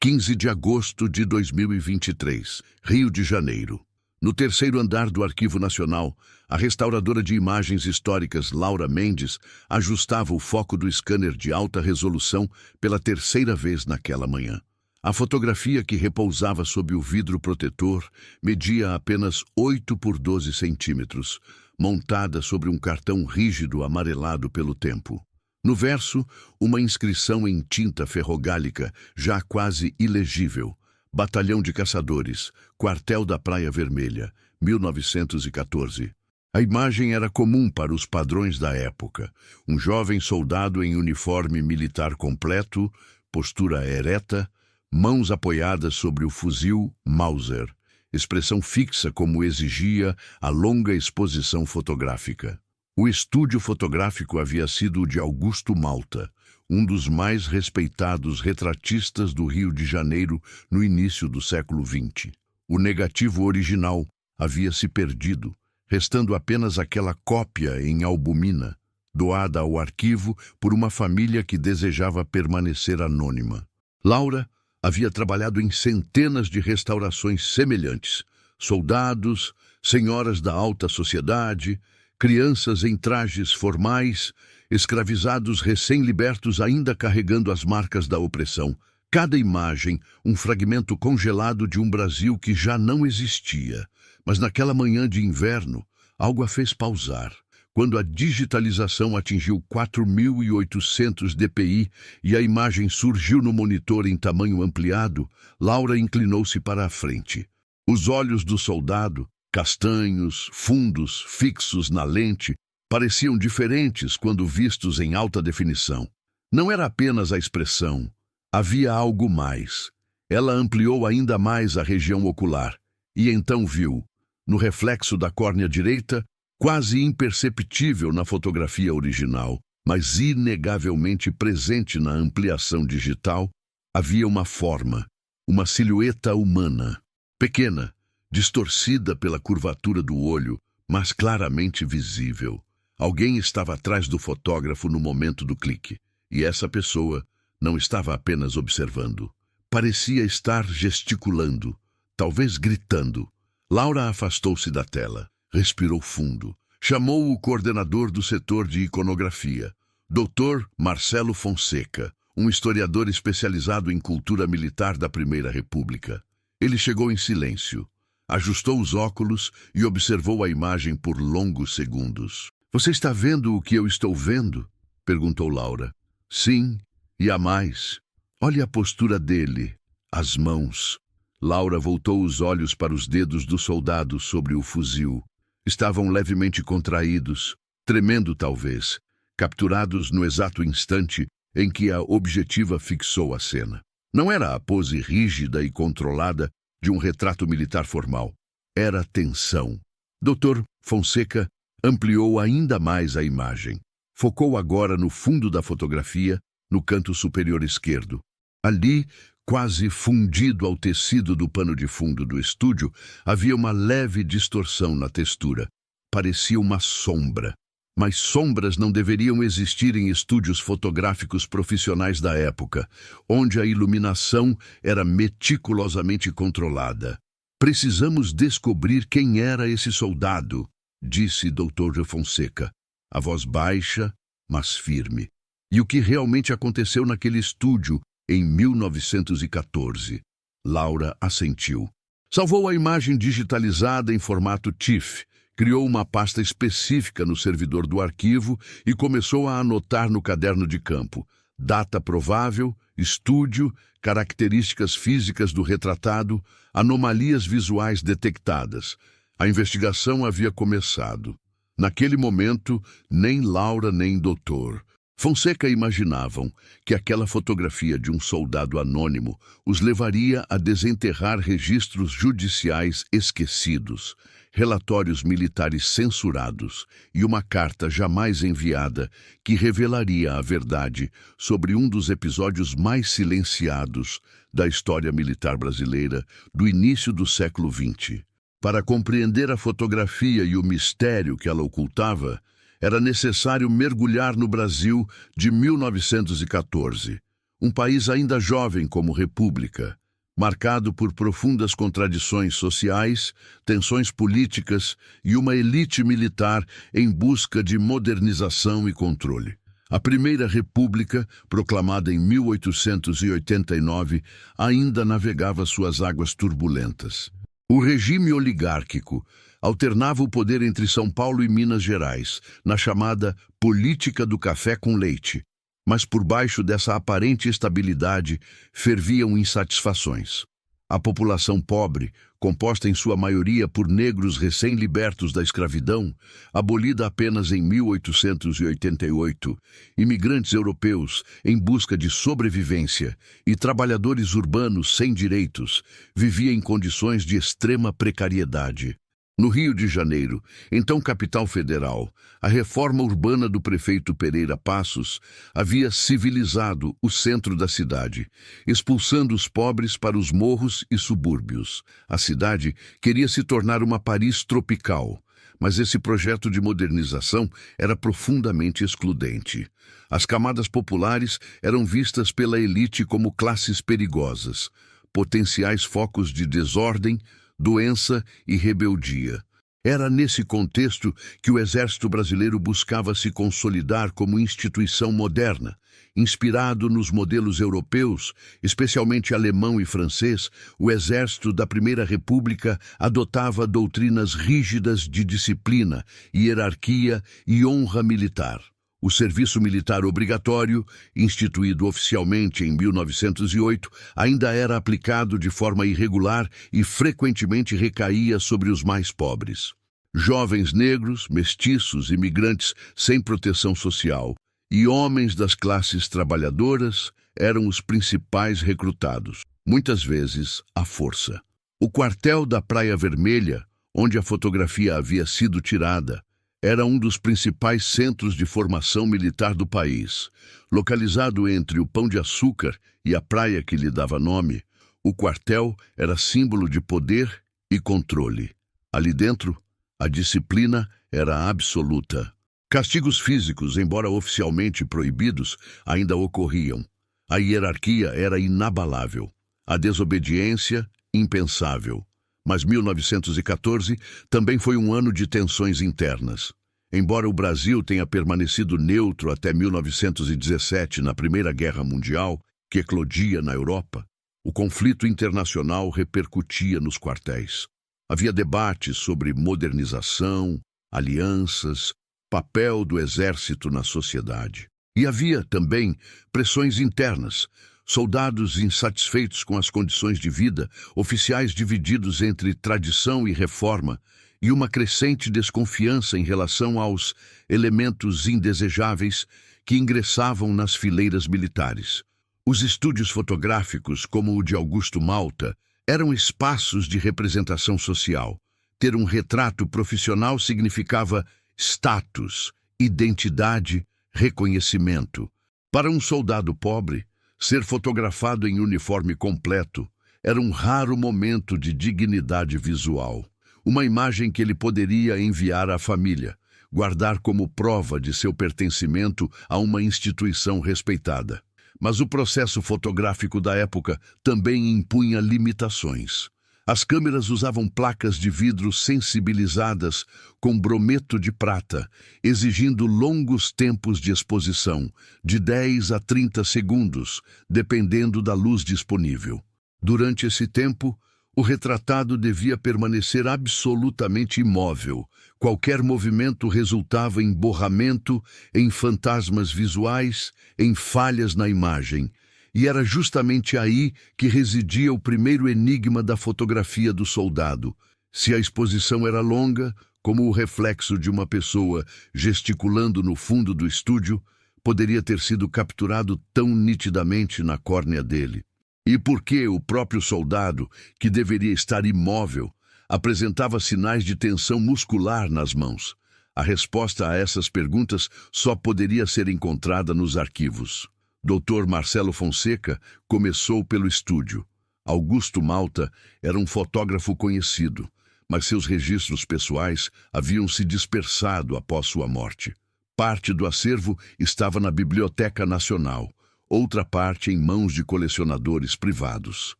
15 de agosto de 2023, Rio de Janeiro. No terceiro andar do Arquivo Nacional, a restauradora de imagens históricas Laura Mendes ajustava o foco do scanner de alta resolução pela terceira vez naquela manhã. A fotografia que repousava sob o vidro protetor media apenas 8 por 12 centímetros, montada sobre um cartão rígido amarelado pelo tempo. No verso, uma inscrição em tinta ferrogálica, já quase ilegível. Batalhão de Caçadores, Quartel da Praia Vermelha, 1914. A imagem era comum para os padrões da época. Um jovem soldado em uniforme militar completo, postura ereta, mãos apoiadas sobre o fuzil Mauser, expressão fixa como exigia a longa exposição fotográfica. O estúdio fotográfico havia sido o de Augusto Malta, um dos mais respeitados retratistas do Rio de Janeiro no início do século XX. O negativo original havia se perdido, restando apenas aquela cópia em albumina, doada ao arquivo por uma família que desejava permanecer anônima. Laura havia trabalhado em centenas de restaurações semelhantes. Soldados, senhoras da alta sociedade, crianças em trajes formais, escravizados recém-libertos ainda carregando as marcas da opressão. Cada imagem, um fragmento congelado de um Brasil que já não existia. Mas naquela manhã de inverno, algo a fez pausar. Quando a digitalização atingiu 4.800 dpi e a imagem surgiu no monitor em tamanho ampliado, Laura inclinou-se para a frente. Os olhos do soldado, castanhos, fundos, fixos na lente, pareciam diferentes quando vistos em alta definição. Não era apenas a expressão, havia algo mais. Ela ampliou ainda mais a região ocular e então viu, no reflexo da córnea direita, quase imperceptível na fotografia original, mas inegavelmente presente na ampliação digital, havia uma forma, uma silhueta humana, pequena, distorcida pela curvatura do olho, mas claramente visível. Alguém estava atrás do fotógrafo no momento do clique, e essa pessoa não estava apenas observando. Parecia estar gesticulando, talvez gritando. Laura afastou-se da tela. Respirou fundo. Chamou o coordenador do setor de iconografia, Dr. Marcelo Fonseca, um historiador especializado em cultura militar da Primeira República. Ele chegou em silêncio, ajustou os óculos e observou a imagem por longos segundos. "Você está vendo o que eu estou vendo?" perguntou Laura. "Sim, e há mais. Olhe a postura dele, as mãos." Laura voltou os olhos para os dedos do soldado sobre o fuzil. Estavam levemente contraídos, tremendo talvez, capturados no exato instante em que a objetiva fixou a cena. Não era a pose rígida e controlada de um retrato militar formal. Era tensão. Dr. Fonseca ampliou ainda mais a imagem. Focou agora no fundo da fotografia, no canto superior esquerdo. Ali, quase fundido ao tecido do pano de fundo do estúdio, havia uma leve distorção na textura. Parecia uma sombra. Mas sombras não deveriam existir em estúdios fotográficos profissionais da época, onde a iluminação era meticulosamente controlada. "Precisamos descobrir quem era esse soldado", disse Dr. Fonseca, a voz baixa, mas firme. "E o que realmente aconteceu naquele estúdio em 1914. Laura assentiu. Salvou a imagem digitalizada em formato TIFF, criou uma pasta específica no servidor do arquivo e começou a anotar no caderno de campo data provável, estúdio, características físicas do retratado, anomalias visuais detectadas. A investigação havia começado. Naquele momento, nem Laura nem Dr. Fonseca imaginavam que aquela fotografia de um soldado anônimo os levaria a desenterrar registros judiciais esquecidos, relatórios militares censurados e uma carta jamais enviada que revelaria a verdade sobre um dos episódios mais silenciados da história militar brasileira do início do século XX. Para compreender a fotografia e o mistério que ela ocultava, era necessário mergulhar no Brasil de 1914, Um país ainda jovem como república, marcado por profundas contradições sociais, tensões políticas e uma elite militar em busca de modernização e controle. A Primeira República, proclamada em 1889, ainda navegava suas águas turbulentas. O regime oligárquico alternava o poder entre São Paulo e Minas Gerais, na chamada política do café com leite. Mas por baixo dessa aparente estabilidade ferviam insatisfações. A população pobre, composta em sua maioria por negros recém-libertos da escravidão, abolida apenas em 1888, imigrantes europeus em busca de sobrevivência e trabalhadores urbanos sem direitos, vivia em condições de extrema precariedade. No Rio de Janeiro, então capital federal, a reforma urbana do prefeito Pereira Passos havia civilizado o centro da cidade, expulsando os pobres para os morros e subúrbios. A cidade queria se tornar uma Paris tropical, mas esse projeto de modernização era profundamente excludente. As camadas populares eram vistas pela elite como classes perigosas, potenciais focos de desordem, doença e rebeldia. Era nesse contexto que o Exército Brasileiro buscava se consolidar como instituição moderna. Inspirado nos modelos europeus, especialmente alemão e francês, o Exército da Primeira República adotava doutrinas rígidas de disciplina, hierarquia e honra militar. O serviço militar obrigatório, instituído oficialmente em 1908, ainda era aplicado de forma irregular e frequentemente recaía sobre os mais pobres. Jovens negros, mestiços, imigrantes sem proteção social e homens das classes trabalhadoras eram os principais recrutados, muitas vezes à força. O quartel da Praia Vermelha, onde a fotografia havia sido tirada, era um dos principais centros de formação militar do país. Localizado entre o Pão de Açúcar e a praia que lhe dava nome, o quartel era símbolo de poder e controle. Ali dentro, a disciplina era absoluta. Castigos físicos, embora oficialmente proibidos, ainda ocorriam. A hierarquia era inabalável. A desobediência, impensável. Mas 1914 também foi um ano de tensões internas. Embora o Brasil tenha permanecido neutro até 1917 na Primeira Guerra Mundial, que eclodia na Europa, o conflito internacional repercutia nos quartéis. Havia debates sobre modernização, alianças, papel do exército na sociedade. E havia também pressões internas. Soldados insatisfeitos com as condições de vida, oficiais divididos entre tradição e reforma, e uma crescente desconfiança em relação aos elementos indesejáveis que ingressavam nas fileiras militares. Os estúdios fotográficos, como o de Augusto Malta, eram espaços de representação social. Ter um retrato profissional significava status, identidade, reconhecimento. Para um soldado pobre, ser fotografado em uniforme completo era um raro momento de dignidade visual, uma imagem que ele poderia enviar à família, guardar como prova de seu pertencimento a uma instituição respeitada. Mas o processo fotográfico da época também impunha limitações. As câmeras usavam placas de vidro sensibilizadas com brometo de prata, exigindo longos tempos de exposição, de 10 a 30 segundos, dependendo da luz disponível. Durante esse tempo, o retratado devia permanecer absolutamente imóvel. Qualquer movimento resultava em borramento, em fantasmas visuais, em falhas na imagem. E era justamente aí que residia o primeiro enigma da fotografia do soldado. Se a exposição era longa, como o reflexo de uma pessoa gesticulando no fundo do estúdio, poderia ter sido capturado tão nitidamente na córnea dele. E por que o próprio soldado, que deveria estar imóvel, apresentava sinais de tensão muscular nas mãos? A resposta a essas perguntas só poderia ser encontrada nos arquivos. Dr. Marcelo Fonseca começou pelo estúdio. Augusto Malta era um fotógrafo conhecido, mas seus registros pessoais haviam se dispersado após sua morte. Parte do acervo estava na Biblioteca Nacional, outra parte em mãos de colecionadores privados.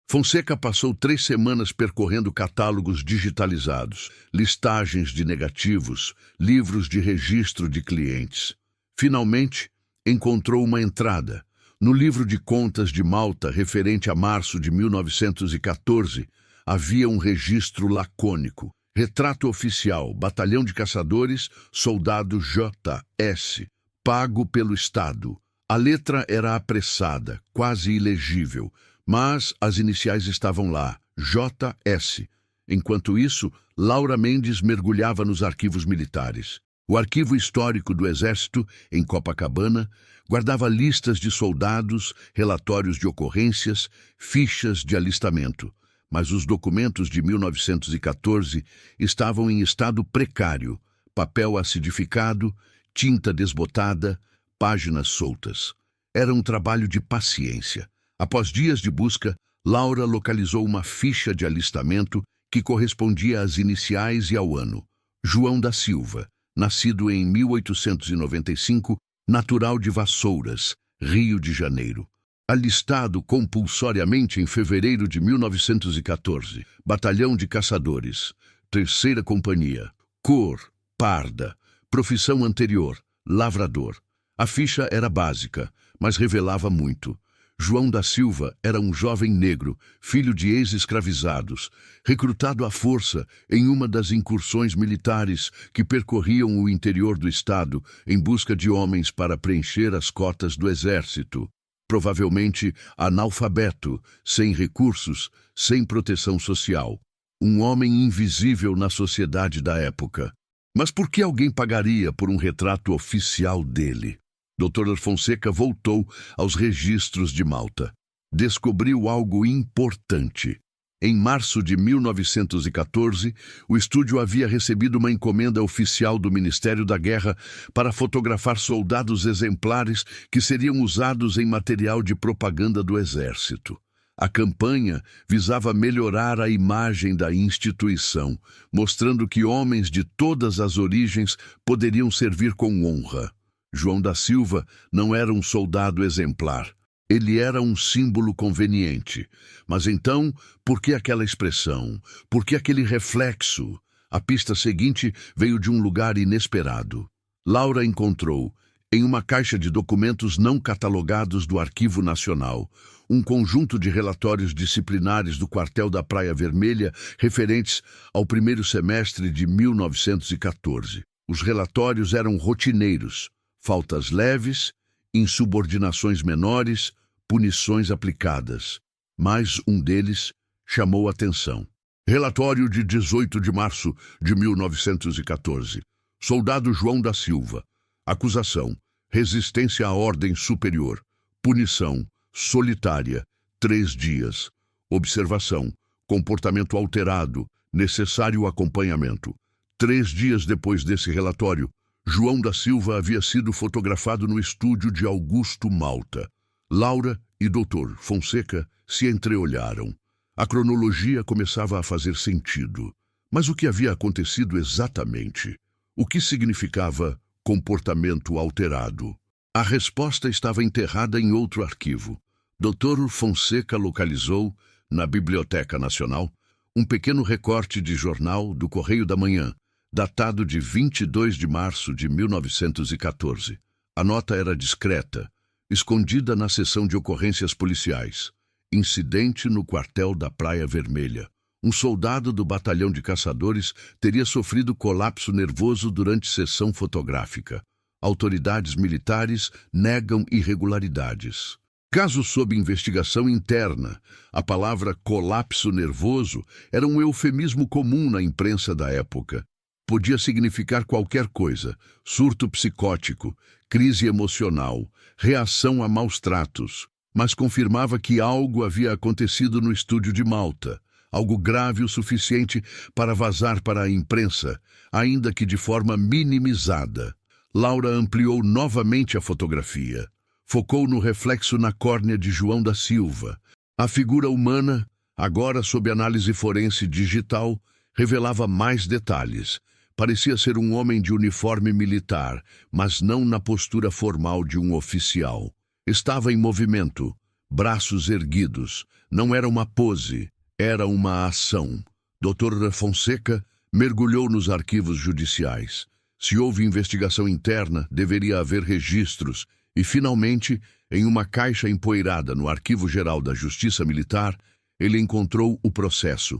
Fonseca passou 3 semanas percorrendo catálogos digitalizados, listagens de negativos, livros de registro de clientes. Finalmente, encontrou uma entrada. No livro de contas de Malta, referente a março de 1914, havia um registro lacônico. Retrato oficial, Batalhão de Caçadores, soldado J.S., pago pelo Estado. A letra era apressada, quase ilegível, mas as iniciais estavam lá, J.S. Enquanto isso, Laura Mendes mergulhava nos arquivos militares. O arquivo histórico do Exército, em Copacabana, guardava listas de soldados, relatórios de ocorrências, fichas de alistamento. Mas os documentos de 1914 estavam em estado precário, papel acidificado, tinta desbotada, páginas soltas. Era um trabalho de paciência. Após dias de busca, Laura localizou uma ficha de alistamento que correspondia às iniciais e ao ano. João da Silva, nascido em 1895, natural de Vassouras, Rio de Janeiro. Alistado compulsoriamente em fevereiro de 1914, Batalhão de Caçadores, 3ª Companhia, cor, parda, profissão anterior, lavrador. A ficha era básica, mas revelava muito. João da Silva era um jovem negro, filho de ex-escravizados, recrutado à força em uma das incursões militares que percorriam o interior do estado em busca de homens para preencher as cotas do exército. Provavelmente analfabeto, sem recursos, sem proteção social. Um homem invisível na sociedade da época. Mas por que alguém pagaria por um retrato oficial dele? Dr. Fonseca voltou aos registros de Malta. Descobriu algo importante. Em março de 1914, o estúdio havia recebido uma encomenda oficial do Ministério da Guerra para fotografar soldados exemplares que seriam usados em material de propaganda do Exército. A campanha visava melhorar a imagem da instituição, mostrando que homens de todas as origens poderiam servir com honra. João da Silva não era um soldado exemplar. Ele era um símbolo conveniente. Mas então, por que aquela expressão? Por que aquele reflexo? A pista seguinte veio de um lugar inesperado. Laura encontrou, em uma caixa de documentos não catalogados do Arquivo Nacional, um conjunto de relatórios disciplinares do quartel da Praia Vermelha referentes ao primeiro semestre de 1914. Os relatórios eram rotineiros, faltas leves, insubordinações menores, punições aplicadas. Mas um deles chamou atenção. Relatório de 18 de março de 1914. Soldado João da Silva. Acusação: resistência à ordem superior. Punição: solitária, 3 dias. Observação: comportamento alterado, necessário acompanhamento. 3 dias depois desse relatório, João da Silva havia sido fotografado no estúdio de Augusto Malta. Laura e Dr. Fonseca se entreolharam. A cronologia começava a fazer sentido. Mas o que havia acontecido exatamente? O que significava comportamento alterado? A resposta estava enterrada em outro arquivo. Dr. Fonseca localizou, na Biblioteca Nacional, um pequeno recorte de jornal do Correio da Manhã, datado de 22 de março de 1914. A nota era discreta, escondida na seção de ocorrências policiais. Incidente no quartel da Praia Vermelha. Um soldado do Batalhão de Caçadores teria sofrido colapso nervoso durante sessão fotográfica. Autoridades militares negam irregularidades. Caso sob investigação interna, a palavra colapso nervoso era um eufemismo comum na imprensa da época. Podia significar qualquer coisa: surto psicótico, crise emocional, reação a maus tratos, mas confirmava que algo havia acontecido no estúdio de Malta, algo grave o suficiente para vazar para a imprensa, ainda que de forma minimizada. Laura ampliou novamente a fotografia. Focou no reflexo na córnea de João da Silva. A figura humana, agora sob análise forense digital, revelava mais detalhes. Parecia ser um homem de uniforme militar, mas não na postura formal de um oficial. Estava em movimento, braços erguidos. Não era uma pose, era uma ação. Dr. Fonseca mergulhou nos arquivos judiciais. Se houve investigação interna, deveria haver registros. E, finalmente, em uma caixa empoeirada no Arquivo Geral da Justiça Militar, ele encontrou o processo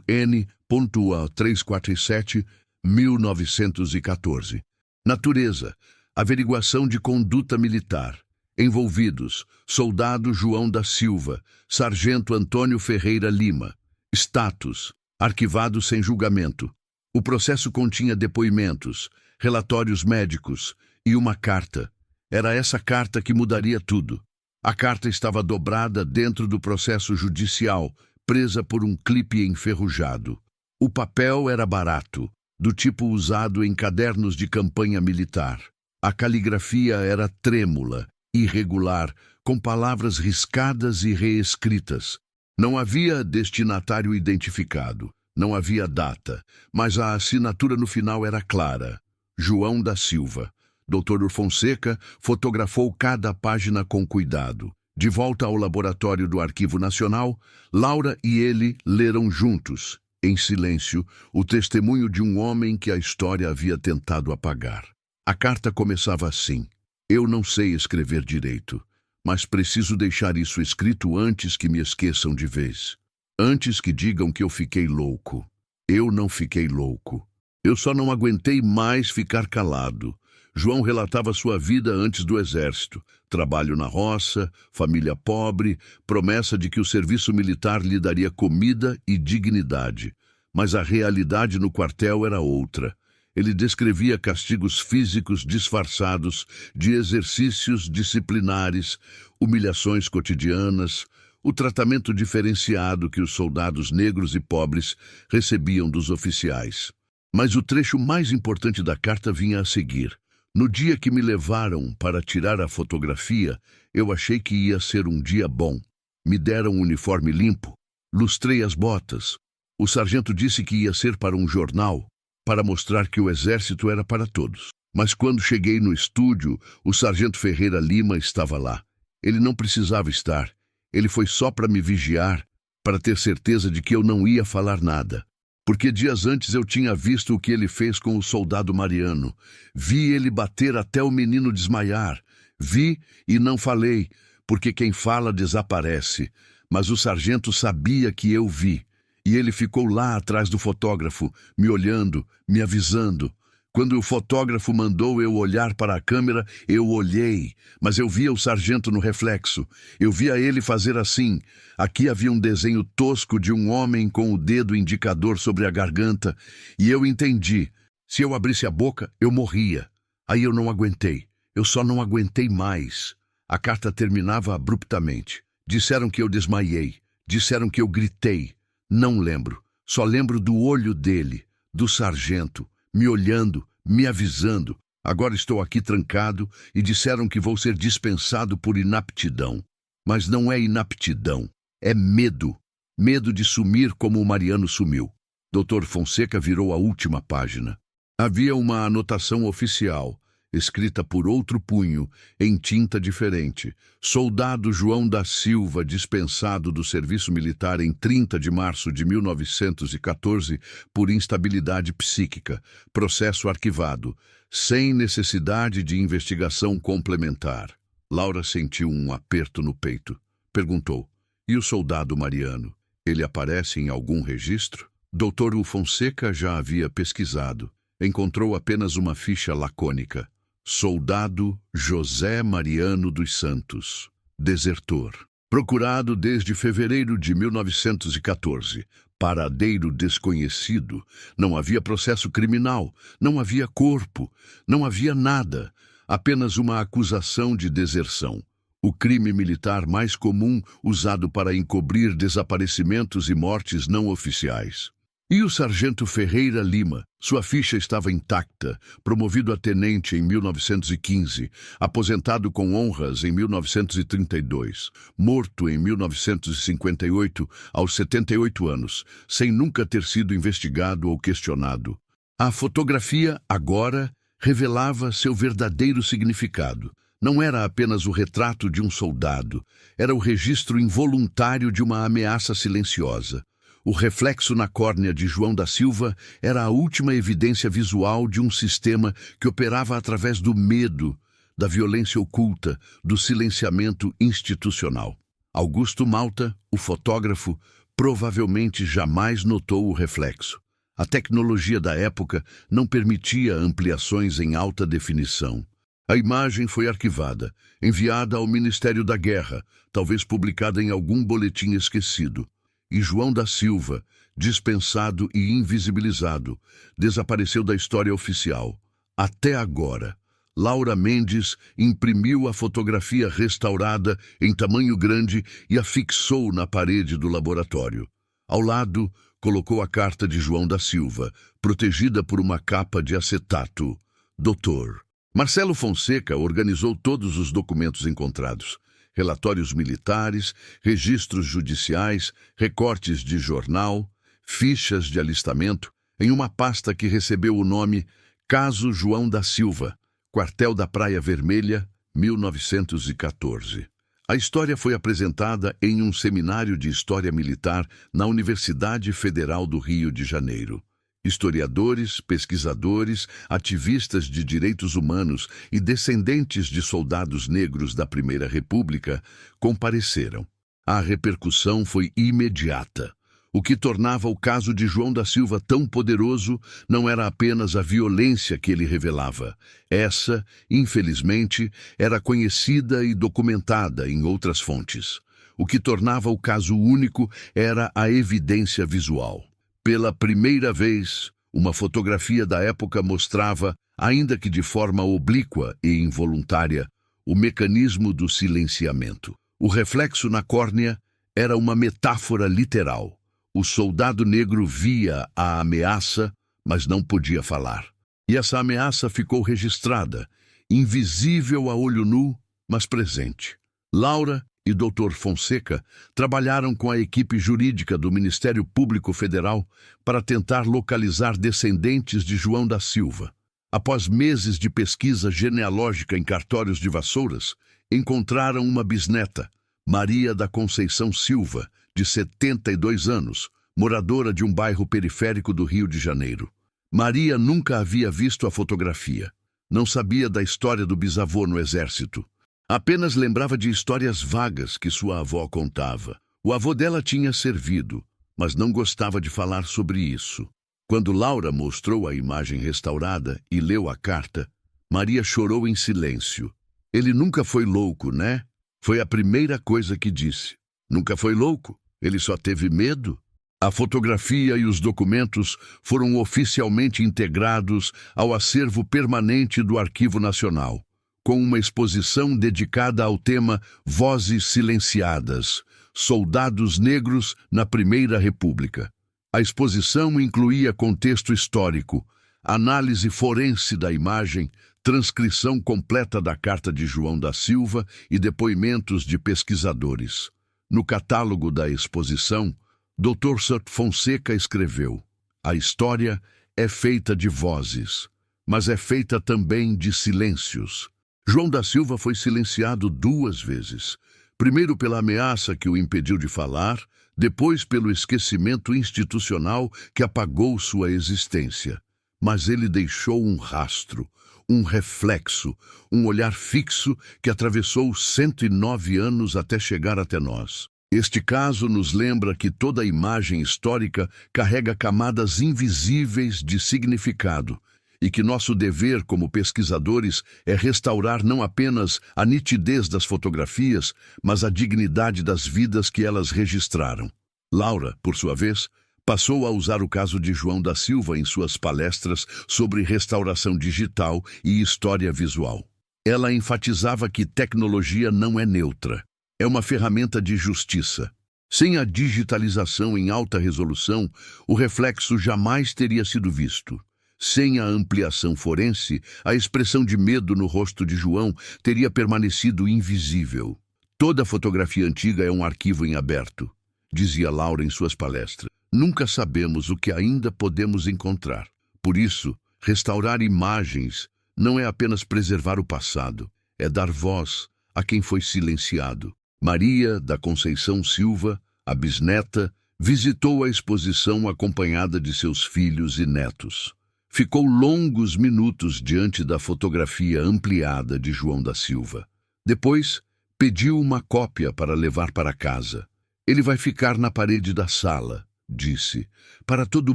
N.347, 1914. Natureza: averiguação de conduta militar. Envolvidos: soldado João da Silva, sargento Antônio Ferreira Lima. Status: arquivado sem julgamento. O processo continha depoimentos, relatórios médicos e uma carta. Era essa carta que mudaria tudo. A carta estava dobrada dentro do processo judicial, presa por um clipe enferrujado. O papel era barato, do tipo usado em cadernos de campanha militar. A caligrafia era trêmula, irregular, com palavras riscadas e reescritas. Não havia destinatário identificado, não havia data, mas a assinatura no final era clara: João da Silva. Dr. Fonseca fotografou cada página com cuidado. De volta ao laboratório do Arquivo Nacional, Laura e ele leram juntos, em silêncio, o testemunho de um homem que a história havia tentado apagar. A carta começava assim: eu não sei escrever direito, mas preciso deixar isso escrito antes que me esqueçam de vez. Antes que digam que eu fiquei louco. Eu não fiquei louco. Eu só não aguentei mais ficar calado. João relatava sua vida antes do exército. Trabalho na roça, família pobre, promessa de que o serviço militar lhe daria comida e dignidade. Mas a realidade no quartel era outra. Ele descrevia castigos físicos disfarçados de exercícios disciplinares, humilhações cotidianas, o tratamento diferenciado que os soldados negros e pobres recebiam dos oficiais. Mas o trecho mais importante da carta vinha a seguir. No dia que me levaram para tirar a fotografia, eu achei que ia ser um dia bom. Me deram um uniforme limpo, lustrei as botas. O sargento disse que ia ser para um jornal, para mostrar que o exército era para todos. Mas quando cheguei no estúdio, o sargento Ferreira Lima estava lá. Ele não precisava estar. Ele foi só para me vigiar, para ter certeza de que eu não ia falar nada. Porque dias antes eu tinha visto o que ele fez com o soldado Mariano. Vi ele bater até o menino desmaiar. Vi e não falei, porque quem fala desaparece. Mas o sargento sabia que eu vi. E ele ficou lá atrás do fotógrafo, me olhando, me avisando. Quando o fotógrafo mandou eu olhar para a câmera, eu olhei, mas eu via o sargento no reflexo. Eu via ele fazer assim. Aqui havia um desenho tosco de um homem com o dedo indicador sobre a garganta, e eu entendi. Se eu abrisse a boca, eu morria. Aí eu não aguentei. Eu só não aguentei mais. A carta terminava abruptamente. Disseram que eu desmaiei. Disseram que eu gritei. Não lembro. Só lembro do olho dele, do sargento, me olhando, me avisando. Agora estou aqui trancado e disseram que vou ser dispensado por inaptidão. Mas não é inaptidão, é medo. Medo de sumir como o Mariano sumiu. Dr. Fonseca virou a última página. Havia uma anotação oficial, escrita por outro punho, em tinta diferente. Soldado João da Silva, dispensado do serviço militar em 30 de março de 1914 por instabilidade psíquica. Processo arquivado, sem necessidade de investigação complementar. Laura sentiu um aperto no peito. Perguntou: e o soldado Mariano? Ele aparece em algum registro? Dr. Fonseca já havia pesquisado. Encontrou apenas uma ficha lacônica. Soldado José Mariano dos Santos, desertor. Procurado desde fevereiro de 1914. Paradeiro desconhecido. Não havia processo criminal, não havia corpo, não havia nada. Apenas uma acusação de deserção. O crime militar mais comum usado para encobrir desaparecimentos e mortes não oficiais. E o sargento Ferreira Lima? Sua ficha estava intacta, promovido a tenente em 1915, aposentado com honras em 1932, morto em 1958 aos 78 anos, sem nunca ter sido investigado ou questionado. A fotografia, agora, revelava seu verdadeiro significado. Não era apenas o retrato de um soldado, era o registro involuntário de uma ameaça silenciosa. O reflexo na córnea de João da Silva era a última evidência visual de um sistema que operava através do medo, da violência oculta, do silenciamento institucional. Augusto Malta, o fotógrafo, provavelmente jamais notou o reflexo. A tecnologia da época não permitia ampliações em alta definição. A imagem foi arquivada, enviada ao Ministério da Guerra, talvez publicada em algum boletim esquecido. E João da Silva, dispensado e invisibilizado, desapareceu da história oficial. Até agora, Laura Mendes imprimiu a fotografia restaurada em tamanho grande e a fixou na parede do laboratório. Ao lado, colocou a carta de João da Silva, protegida por uma capa de acetato. Doutor. Marcelo Fonseca organizou todos os documentos encontrados. Relatórios militares, registros judiciais, recortes de jornal, fichas de alistamento, em uma pasta que recebeu o nome Caso João da Silva, Quartel da Praia Vermelha, 1914. A história foi apresentada em um seminário de História Militar na Universidade Federal do Rio de Janeiro. Historiadores, pesquisadores, ativistas de direitos humanos e descendentes de soldados negros da Primeira República compareceram. A repercussão foi imediata. O que tornava o caso de João da Silva tão poderoso não era apenas a violência que ele revelava. Essa, infelizmente, era conhecida e documentada em outras fontes. O que tornava o caso único era a evidência visual. Pela primeira vez, uma fotografia da época mostrava, ainda que de forma oblíqua e involuntária, o mecanismo do silenciamento. O reflexo na córnea era uma metáfora literal. O soldado negro via a ameaça, mas não podia falar. E essa ameaça ficou registrada, invisível a olho nu, mas presente. Laura e Dr. Fonseca trabalharam com a equipe jurídica do Ministério Público Federal para tentar localizar descendentes de João da Silva. Após meses de pesquisa genealógica em cartórios de Vassouras, encontraram uma bisneta, Maria da Conceição Silva, de 72 anos, moradora de um bairro periférico do Rio de Janeiro. Maria nunca havia visto a fotografia. Não sabia da história do bisavô no exército. Apenas lembrava de histórias vagas que sua avó contava. O avô dela tinha servido, mas não gostava de falar sobre isso. Quando Laura mostrou a imagem restaurada e leu a carta, Maria chorou em silêncio. Ele nunca foi louco, né? Foi a primeira coisa que disse. Nunca foi louco, ele só teve medo. A fotografia e os documentos foram oficialmente integrados ao acervo permanente do Arquivo Nacional, com uma exposição dedicada ao tema Vozes Silenciadas, Soldados Negros na Primeira República. A exposição incluía contexto histórico, análise forense da imagem, transcrição completa da carta de João da Silva e depoimentos de pesquisadores. No catálogo da exposição, Dr. Fonseca escreveu: a história é feita de vozes, mas é feita também de silêncios. João da Silva foi silenciado 2 vezes. Primeiro pela ameaça que o impediu de falar, depois pelo esquecimento institucional que apagou sua existência. Mas ele deixou um rastro, um reflexo, um olhar fixo que atravessou 109 anos até chegar até nós. Este caso nos lembra que toda imagem histórica carrega camadas invisíveis de significado, e que nosso dever como pesquisadores é restaurar não apenas a nitidez das fotografias, mas a dignidade das vidas que elas registraram. Laura, por sua vez, passou a usar o caso de João da Silva em suas palestras sobre restauração digital e história visual. Ela enfatizava que tecnologia não é neutra, é uma ferramenta de justiça. Sem a digitalização em alta resolução, o reflexo jamais teria sido visto. Sem a ampliação forense, a expressão de medo no rosto de João teria permanecido invisível. Toda fotografia antiga é um arquivo em aberto, dizia Laura em suas palestras. Nunca sabemos o que ainda podemos encontrar. Por isso, restaurar imagens não é apenas preservar o passado, é dar voz a quem foi silenciado. Maria da Conceição Silva, a bisneta, visitou a exposição acompanhada de seus filhos e netos. Ficou longos minutos diante da fotografia ampliada de João da Silva. Depois, pediu uma cópia para levar para casa. Ele vai ficar na parede da sala, disse, para todo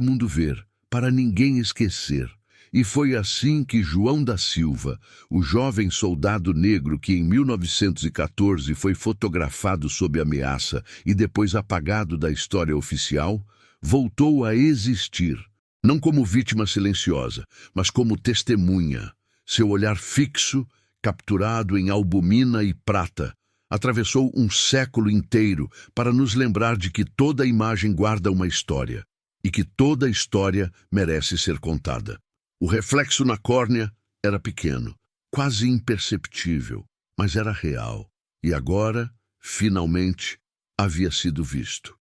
mundo ver, para ninguém esquecer. E foi assim que João da Silva, o jovem soldado negro que em 1914 foi fotografado sob ameaça e depois apagado da história oficial, voltou a existir, não como vítima silenciosa, mas como testemunha. Seu olhar fixo, capturado em albumina e prata, atravessou um século inteiro para nos lembrar de que toda imagem guarda uma história e que toda história merece ser contada. O reflexo na córnea era pequeno, quase imperceptível, mas era real. E agora, finalmente, havia sido visto.